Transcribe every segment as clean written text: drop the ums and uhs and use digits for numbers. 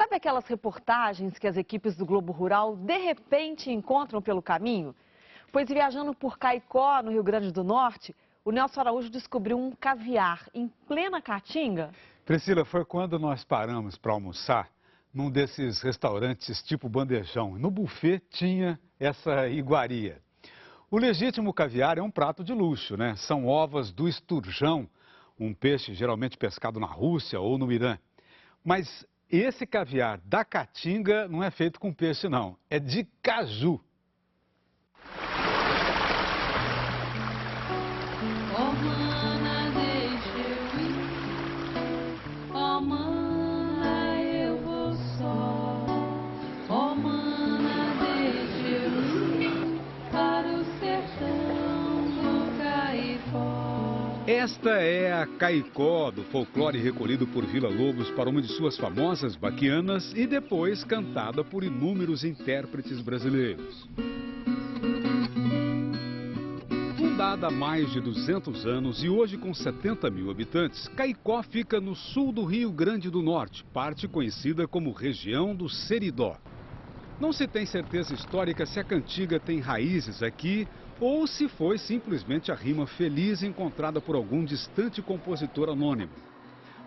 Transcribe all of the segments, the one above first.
Sabe aquelas reportagens que as equipes do Globo Rural de repente encontram pelo caminho? Pois viajando por Caicó, no Rio Grande do Norte, o Nelson Araújo descobriu um caviar em plena Caatinga. Priscila, foi quando nós paramos para almoçar num desses restaurantes tipo bandejão. No buffet tinha essa iguaria. O legítimo caviar é um prato de luxo, né? São ovas do esturjão, um peixe geralmente pescado na Rússia ou no Irã. Mas esse caviar da Caatinga não é feito com peixe, não. É de caju. Esta é a Caicó do folclore recolhido por Vila Lobos para uma de suas famosas baquianas e depois cantada por inúmeros intérpretes brasileiros. Fundada há mais de 200 anos e hoje com 70 mil habitantes, Caicó fica no sul do Rio Grande do Norte, parte conhecida como região do Seridó. Não se tem certeza histórica se a cantiga tem raízes aqui ou se foi simplesmente a rima feliz encontrada por algum distante compositor anônimo.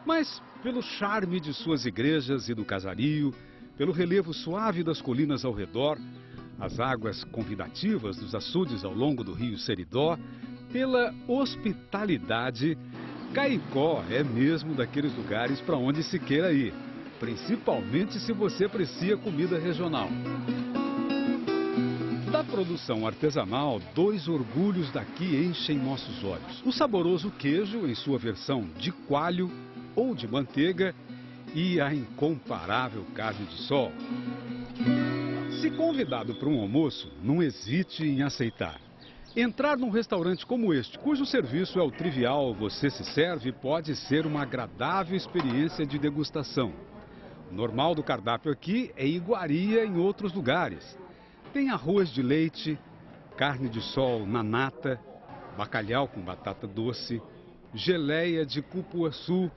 Mas, pelo charme de suas igrejas e do casario, pelo relevo suave das colinas ao redor, as águas convidativas dos açudes ao longo do rio Seridó, pela hospitalidade, Caicó é mesmo daqueles lugares para onde se queira ir, principalmente se você aprecia comida regional. Da produção artesanal, dois orgulhos daqui enchem nossos olhos. O saboroso queijo em sua versão de coalho ou de manteiga e a incomparável carne de sol. Se convidado para um almoço, não hesite em aceitar. Entrar num restaurante como este, cujo serviço é o trivial você se serve, pode ser uma agradável experiência de degustação. O normal do cardápio aqui é iguaria em outros lugares. Tem arroz de leite, carne de sol na nata, bacalhau com batata doce, geleia de cupuaçu.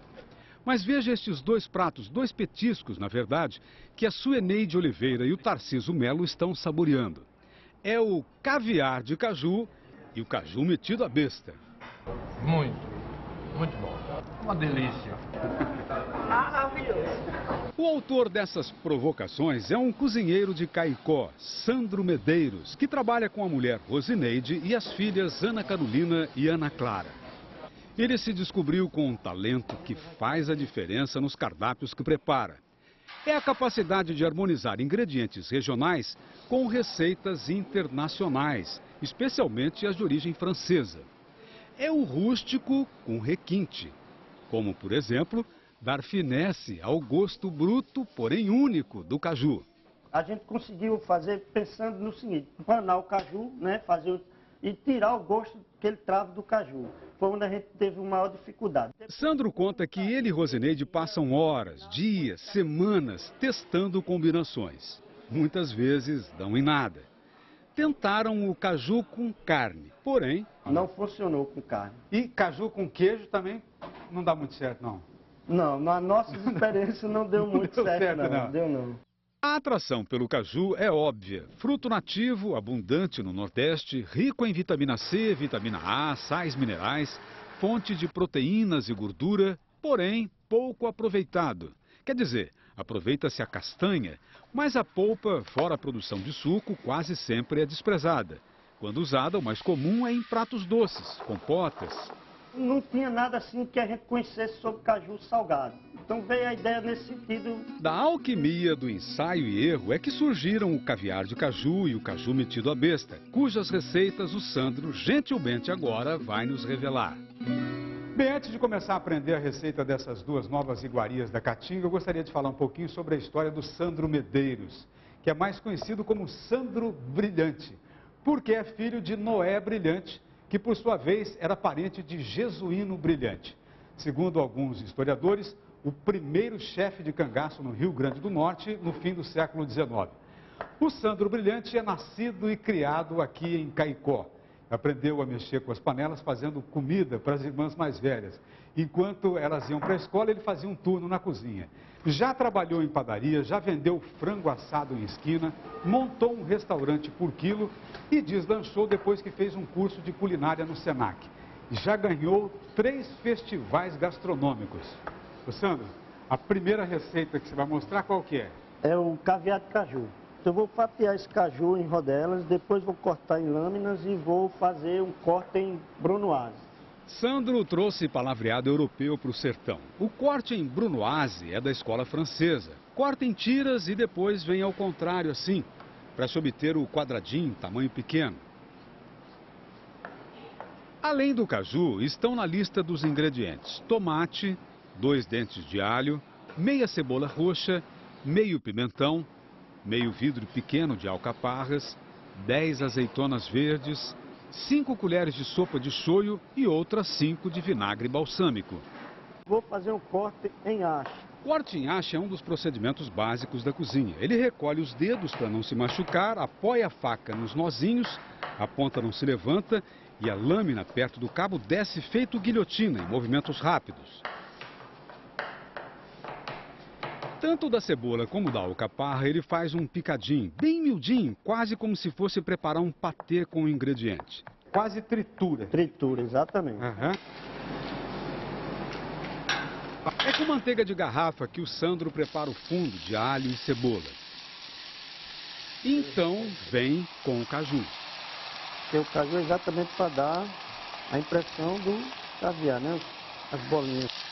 Mas veja estes dois pratos, dois petiscos, na verdade, que a Sueneide Oliveira e o Tarciso Melo estão saboreando. É o caviar de caju e o caju metido à besta. Muito bom. Uma delícia. O autor dessas provocações é um cozinheiro de Caicó, Sandro Medeiros, que trabalha com a mulher Rosineide e as filhas Ana Carolina e Ana Clara. Ele se descobriu com um talento que faz a diferença nos cardápios que prepara. É a capacidade de harmonizar ingredientes regionais com receitas internacionais, especialmente as de origem francesa. É o rústico com requinte, como, por exemplo, dar finesse ao gosto bruto, porém único, do caju. A gente conseguiu fazer pensando no seguinte: panar o caju, né, e tirar o gosto que ele trava do caju. Foi onde a gente teve uma maior dificuldade. Sandro conta que ele e Rosineide passam horas, dias, semanas testando combinações. Muitas vezes dão em nada. Tentaram o caju com carne, porém... Não funcionou com carne. E caju com queijo também não dá muito certo, não? Não, na nossa experiência não deu muito certo, não. Deu não. A atração pelo caju é óbvia. Fruto nativo, abundante no Nordeste, rico em vitamina C, vitamina A, sais minerais, fonte de proteínas e gordura, porém pouco aproveitado. Quer dizer, aproveita-se a castanha, mas a polpa, fora a produção de suco, quase sempre é desprezada. Quando usada, o mais comum é em pratos doces, compotas. Não tinha nada assim que a gente conhecesse sobre caju salgado. Então veio a ideia nesse sentido. Da alquimia do ensaio e erro é que surgiram o caviar de caju e o caju metido à besta, cujas receitas o Sandro gentilmente agora vai nos revelar. Bem, antes de começar a aprender a receita dessas duas novas iguarias da Caatinga, eu gostaria de falar um pouquinho sobre a história do Sandro Medeiros, que é mais conhecido como Sandro Brilhante, porque é filho de Noé Brilhante, que por sua vez era parente de Jesuíno Brilhante. Segundo alguns historiadores, o primeiro chefe de cangaço no Rio Grande do Norte no fim do século XIX. O Sandro Brilhante é nascido e criado aqui em Caicó. Aprendeu a mexer com as panelas fazendo comida para as irmãs mais velhas. Enquanto elas iam para a escola, ele fazia um turno na cozinha. Já trabalhou em padaria, já vendeu frango assado em esquina, montou um restaurante por quilo e deslanchou depois que fez um curso de culinária no Senac. Já ganhou 3 festivais gastronômicos. Ô Sandro, a primeira receita que você vai mostrar qual que é? É o caviar de caju. Eu vou fatiar esse caju em rodelas, depois vou cortar em lâminas e vou fazer um corte em brunoise. Sandro trouxe palavreado europeu para o sertão. O corte em brunoise é da escola francesa. Corta em tiras e depois vem ao contrário assim, para se obter o quadradinho, tamanho pequeno. Além do caju, estão na lista dos ingredientes tomate, 2 dentes de alho, meia cebola roxa, meio pimentão, meio vidro pequeno de alcaparras, 10 azeitonas verdes, 5 colheres de sopa de shoyu e outras 5 de vinagre balsâmico. Vou fazer um corte em haste. Corte em haste é um dos procedimentos básicos da cozinha. Ele recolhe os dedos para não se machucar, apoia a faca nos nozinhos, a ponta não se levanta e a lâmina perto do cabo desce feito guilhotina em movimentos rápidos. Tanto da cebola como da alcaparra, ele faz um picadinho, bem miudinho, quase como se fosse preparar um patê com o ingrediente. Quase tritura. Tritura, exatamente. É com manteiga de garrafa que o Sandro prepara o fundo de alho e cebola. Então vem com o caju. Porque o caju é exatamente para dar a impressão do caviar, né? As bolinhas.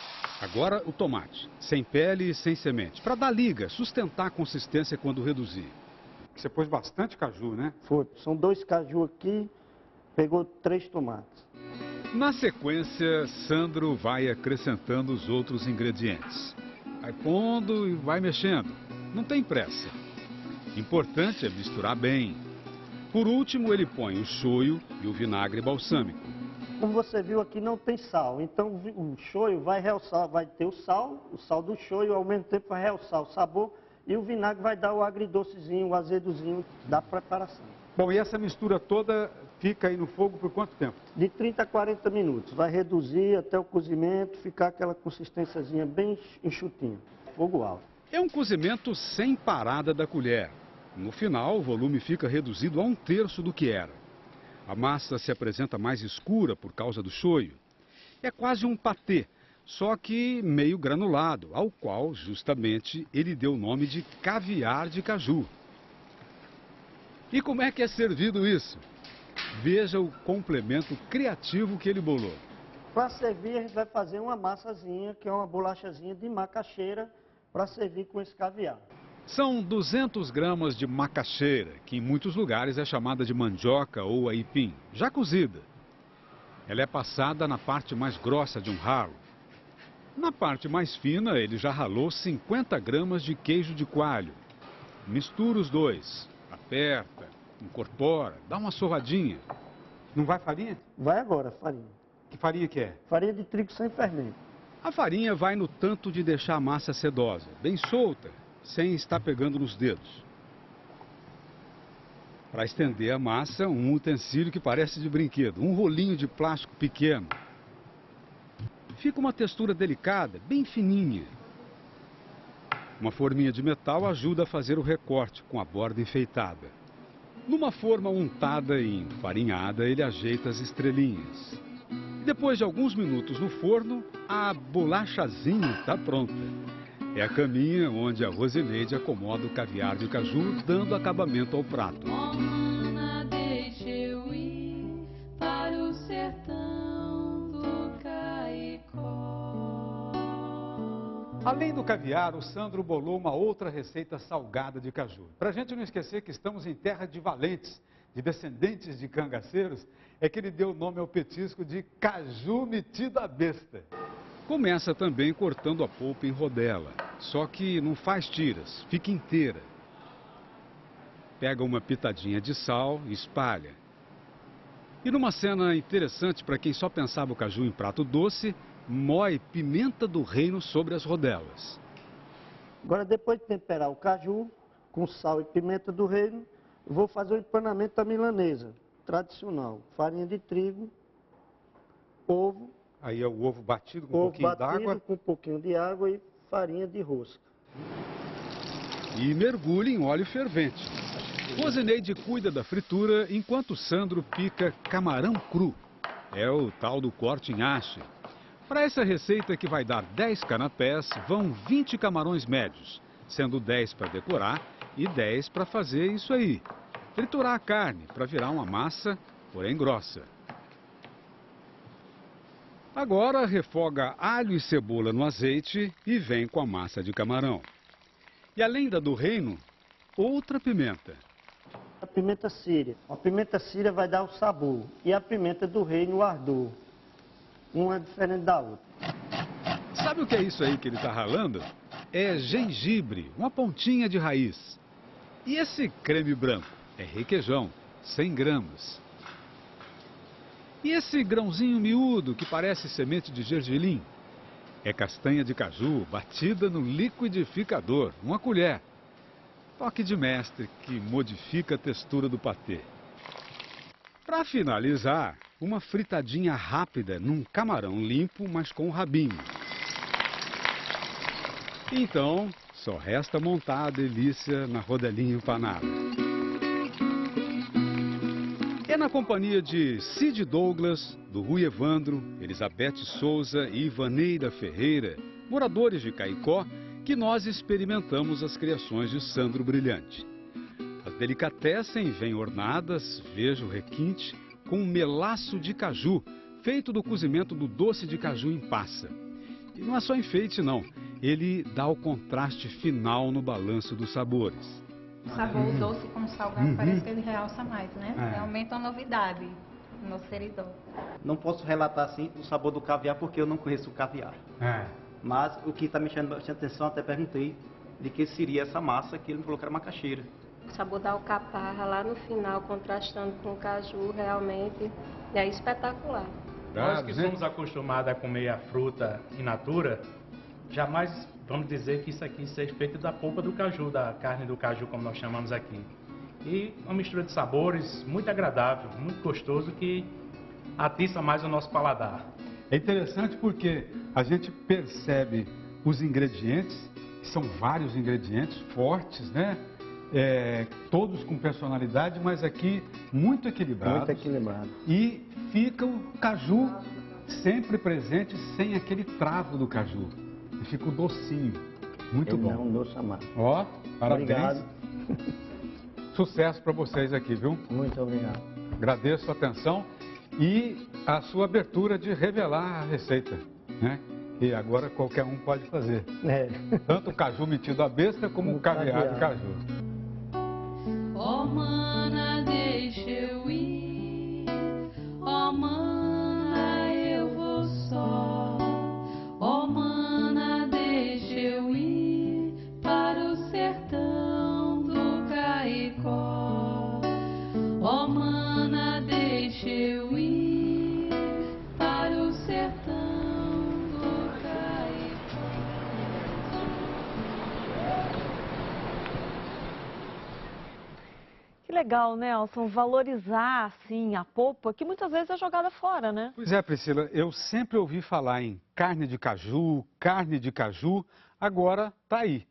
Agora o tomate, sem pele e sem semente, para dar liga, sustentar a consistência quando reduzir. Você pôs bastante caju, né? Foi. São 2 caju aqui, pegou 3 tomates. Na sequência, Sandro vai acrescentando os outros ingredientes. Vai pondo e vai mexendo. Não tem pressa. Importante é misturar bem. Por último, ele põe o shoyu e o vinagre balsâmico. Como você viu aqui, não tem sal. Então o shoyu vai realçar, vai ter o sal do shoyu, ao mesmo tempo vai realçar o sabor e o vinagre vai dar o agridocezinho, o azedozinho da preparação. Bom, e essa mistura toda fica aí no fogo por quanto tempo? De 30 a 40 minutos. Vai reduzir até o cozimento, ficar aquela consistênciazinha bem enxutinha. Fogo alto. É um cozimento sem parada da colher. No final, o volume fica reduzido a 1/3 do que era. A massa se apresenta mais escura por causa do shoyu. É quase um patê, só que meio granulado, ao qual, justamente, ele deu o nome de caviar de caju. E como é que é servido isso? Veja o complemento criativo que ele bolou. Para servir, a gente vai fazer uma massazinha, que é uma bolachazinha de macaxeira, para servir com esse caviar. São 200 gramas de macaxeira, que em muitos lugares é chamada de mandioca ou aipim, já cozida. Ela é passada na parte mais grossa de um ralo. Na parte mais fina, ele já ralou 50 gramas de queijo de coalho. Mistura os dois, aperta, incorpora, dá uma sovadinha. Não vai farinha? Vai agora, farinha. Que farinha que é? Farinha de trigo sem fermento. A farinha vai no tanto de deixar a massa sedosa, bem solta, sem estar pegando nos dedos. Para estender a massa, um utensílio que parece de brinquedo, um rolinho de plástico pequeno. Fica uma textura delicada, bem fininha. Uma forminha de metal ajuda a fazer o recorte com a borda enfeitada. Numa forma untada e enfarinhada, ele ajeita as estrelinhas. Depois de alguns minutos no forno, a bolachazinha está pronta. É a caminha onde a Rosineide acomoda o caviar de caju, dando acabamento ao prato. Ana, deixa eu ir para o sertão do Caicó. Além do caviar, o Sandro bolou uma outra receita salgada de caju. Para a gente não esquecer que estamos em terra de valentes, de descendentes de cangaceiros, é que ele deu o nome ao petisco de caju metido à besta. Começa também cortando a polpa em rodela, só que não faz tiras, fica inteira. Pega uma pitadinha de sal e espalha. E numa cena interessante para quem só pensava o caju em prato doce, moe pimenta do reino sobre as rodelas. Agora, depois de temperar o caju com sal e pimenta do reino, eu vou fazer o empanamento da milanesa, tradicional. Farinha de trigo, ovo. Aí é o ovo batido com um pouquinho d'água. Com um pouquinho de água e farinha de rosca. E mergulhe em óleo fervente. Rosineide cuida da fritura enquanto Sandro pica camarão cru. É o tal do corte em haste. Para essa receita que vai dar 10 canapés, vão 20 camarões médios, sendo 10 para decorar e 10 para fazer isso aí. Triturar a carne para virar uma massa, porém grossa. Agora refoga alho e cebola no azeite e vem com a massa de camarão. E além da do reino, outra pimenta. A pimenta síria. A pimenta síria vai dar o sabor e a pimenta do reino o ardor. Uma é diferente da outra. Sabe o que é isso aí que ele está ralando? É gengibre, uma pontinha de raiz. E esse creme branco? É requeijão, 100 gramas. E esse grãozinho miúdo que parece semente de gergelim? É castanha de caju batida no liquidificador, uma colher. Toque de mestre que modifica a textura do patê. Para finalizar, uma fritadinha rápida num camarão limpo, mas com rabinho. Então, só resta montar a delícia na rodelinha empanada. É na companhia de Cid Douglas, do Rui Evandro, Elizabeth Souza e Ivaneida Ferreira, moradores de Caicó, que nós experimentamos as criações de Sandro Brilhante. As delicatessen vêm ornadas, veja o requinte, com um melaço de caju, feito do cozimento do doce de caju em passa. E não é só enfeite não, ele dá o contraste final no balanço dos sabores. O sabor doce com salgado parece que ele realça mais, né? Realmente é uma novidade no seridó. Não posso relatar assim o sabor do caviar porque eu não conheço o caviar. Mas o que está me chamando bastante atenção, até perguntei de que seria essa massa que ele me falou que era macaxeira. O sabor da alcaparra lá no final, contrastando com o caju, realmente é espetacular. Nós que somos acostumados a comer a fruta in natura, jamais vamos dizer que isso aqui seja feito da polpa do caju, da carne do caju, como nós chamamos aqui. E uma mistura de sabores muito agradável, muito gostoso, que atiça mais o nosso paladar. É interessante porque a gente percebe os ingredientes, que são vários ingredientes fortes, né? Todos com personalidade, mas aqui muito equilibrados. Muito equilibrado. E fica o caju sempre presente, sem aquele travo do caju. E fica o docinho. Muito bom. É um doce amargo. Ó, parabéns. Obrigado. Sucesso para vocês aqui, viu? Muito obrigado. Agradeço a atenção e a sua abertura de revelar a receita, né? E agora qualquer um pode fazer. Tanto o caju metido à besta como o caviar de caju. Ó mana, deixa eu ir. Ó mana, eu vou só. Ó mana, deixa eu ir para o sertão do Caicó. Ó mana, deixa eu ir para o sertão do Caicó. Que legal, Nelson, valorizar, assim, a polpa, que muitas vezes é jogada fora, né? Pois é, Priscila, eu sempre ouvi falar em carne de caju, agora tá aí.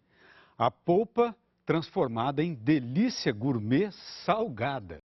A polpa transformada em delícia gourmet salgada.